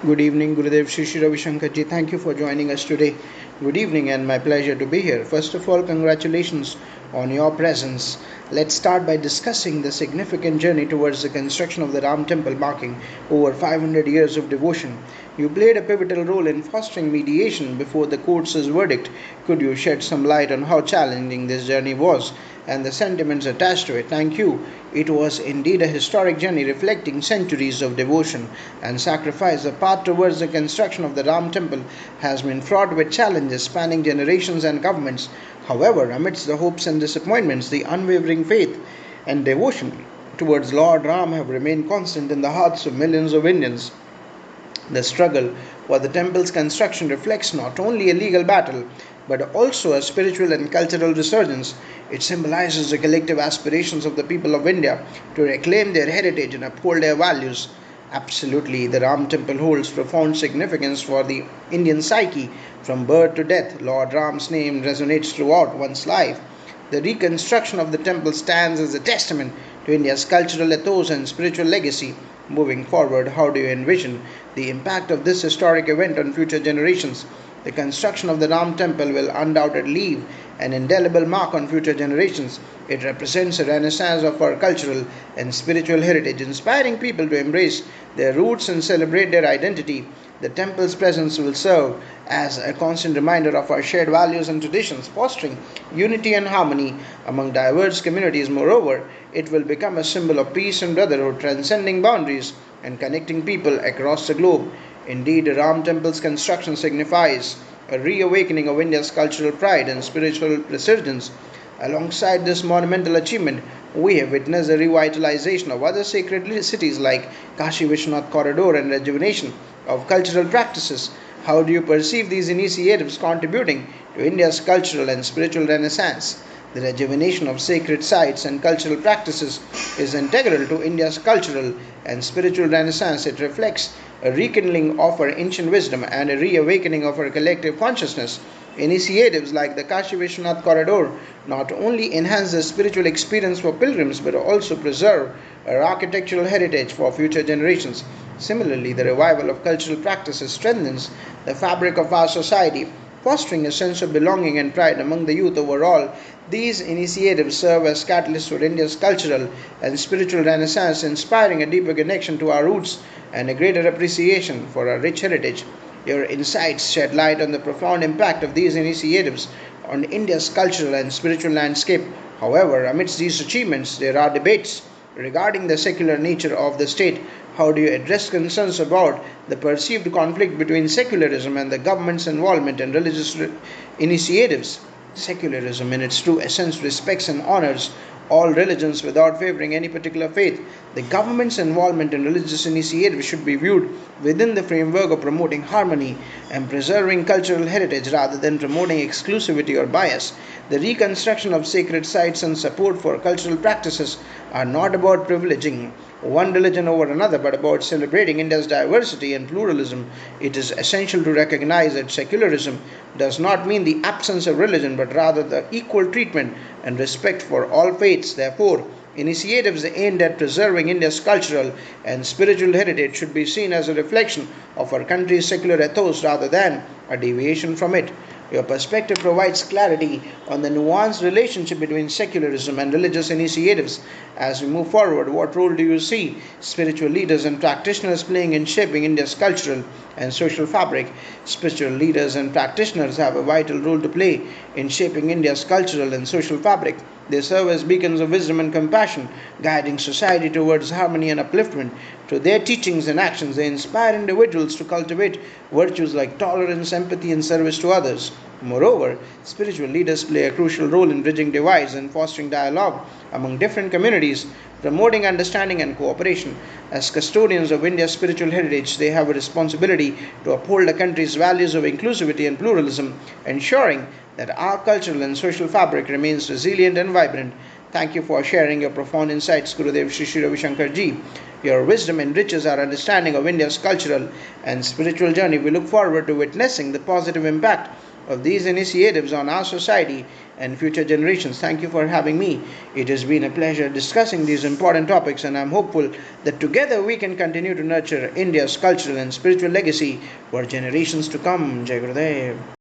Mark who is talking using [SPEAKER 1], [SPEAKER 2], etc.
[SPEAKER 1] Good evening, Gurudev Shri Shri Ravi Shankar ji. Thank you for joining us today. Good evening, and my pleasure to be here. First of all, congratulations on your presence. Let's start by discussing the significant journey towards the construction of the Ram Temple, marking over 500 years of devotion. You played a pivotal role in fostering mediation before the court's verdict. Could you shed some light on how challenging this journey was and the sentiments attached to it? Thank you. It was indeed a historic journey reflecting centuries of devotion and sacrifice. The path towards the construction of the Ram Temple has been fraught with challenges spanning generations and governments. However, amidst the hopes and disappointments, the unwavering faith and devotion towards Lord Ram have remained constant in the hearts of millions of Indians. The struggle for the temple's construction reflects not only a legal battle but also a spiritual and cultural resurgence. It symbolizes the collective aspirations of the people of India to reclaim their heritage and uphold their values. Absolutely, the Ram Temple holds profound significance for the Indian psyche. From birth to death, Lord Ram's name resonates throughout one's life. The reconstruction of the temple stands as a testament to India's cultural ethos and spiritual legacy. Moving forward, how do you envision the impact of this historic event on future generations? The construction of the Ram Temple will undoubtedly leave an indelible mark on future generations. It represents a renaissance of our cultural and spiritual heritage, inspiring people to embrace their roots and celebrate their identity. The temple's presence will serve as a constant reminder of our shared values and traditions, fostering unity and harmony among diverse communities. Moreover, it will become a symbol of peace and brotherhood, transcending boundaries and connecting people across the globe. Indeed, the Ram Temple's construction signifies a reawakening of India's cultural pride and spiritual resurgence. Alongside this monumental achievement, we have witnessed the revitalization of other sacred cities like Kashi Vishwanath Corridor and rejuvenation of cultural practices. How do you perceive these initiatives contributing to India's cultural and spiritual renaissance? The rejuvenation of sacred sites and cultural practices is integral to India's cultural and spiritual renaissance. It reflects a rekindling of our ancient wisdom and a reawakening of our collective consciousness. Initiatives like the Kashi Vishwanath Corridor not only enhance the spiritual experience for pilgrims but also preserve our architectural heritage for future generations. Similarly, the revival of cultural practices strengthens the fabric of our society, fostering a sense of belonging and pride among the youth. Overall, these initiatives serve as catalysts for India's cultural and spiritual renaissance, inspiring a deeper connection to our roots and a greater appreciation for our rich heritage. Your insights shed light on the profound impact of these initiatives on India's cultural and spiritual landscape. However, amidst these achievements, there are debates regarding the secular nature of the state. How do you address concerns about the perceived conflict between secularism and the government's involvement in religious initiatives? Secularism, in its true essence, respects and honors all religions without favoring any particular faith. The government's involvement in religious initiatives should be viewed within the framework of promoting harmony and preserving cultural heritage rather than promoting exclusivity or bias. The reconstruction of sacred sites and support for cultural practices are not about privileging one religion over another, but about celebrating India's diversity and pluralism. It is essential to recognize that secularism does not mean the absence of religion, but rather the equal treatment and respect for all faiths. Therefore, initiatives aimed at preserving India's cultural and spiritual heritage should be seen as a reflection of our country's secular ethos rather than a deviation from it. Your perspective provides clarity on the nuanced relationship between secularism and religious initiatives. As we move forward, what role do you see spiritual leaders and practitioners playing in shaping India's cultural and social fabric? Spiritual leaders and practitioners have a vital role to play in shaping India's cultural and social fabric. They serve as beacons of wisdom and compassion, guiding society towards harmony and upliftment. Through their teachings and actions, they inspire individuals to cultivate virtues like tolerance, empathy, and service to others. Moreover, spiritual leaders play a crucial role in bridging divides and fostering dialogue among different communities, promoting understanding and cooperation. As custodians of India's spiritual heritage, they have a responsibility to uphold the country's values of inclusivity and pluralism, ensuring that our cultural and social fabric remains resilient and vibrant. Thank you for sharing your profound insights, Gurudev Shri Shri Ravi Shankar ji. Your wisdom enriches our understanding of India's cultural and spiritual journey. We look forward to witnessing the positive impact of these initiatives on our society and future generations. Thank you for having me. It has been a pleasure discussing these important topics, and I'm hopeful that together we can continue to nurture India's cultural and spiritual legacy for generations to come. Jai Gurudev.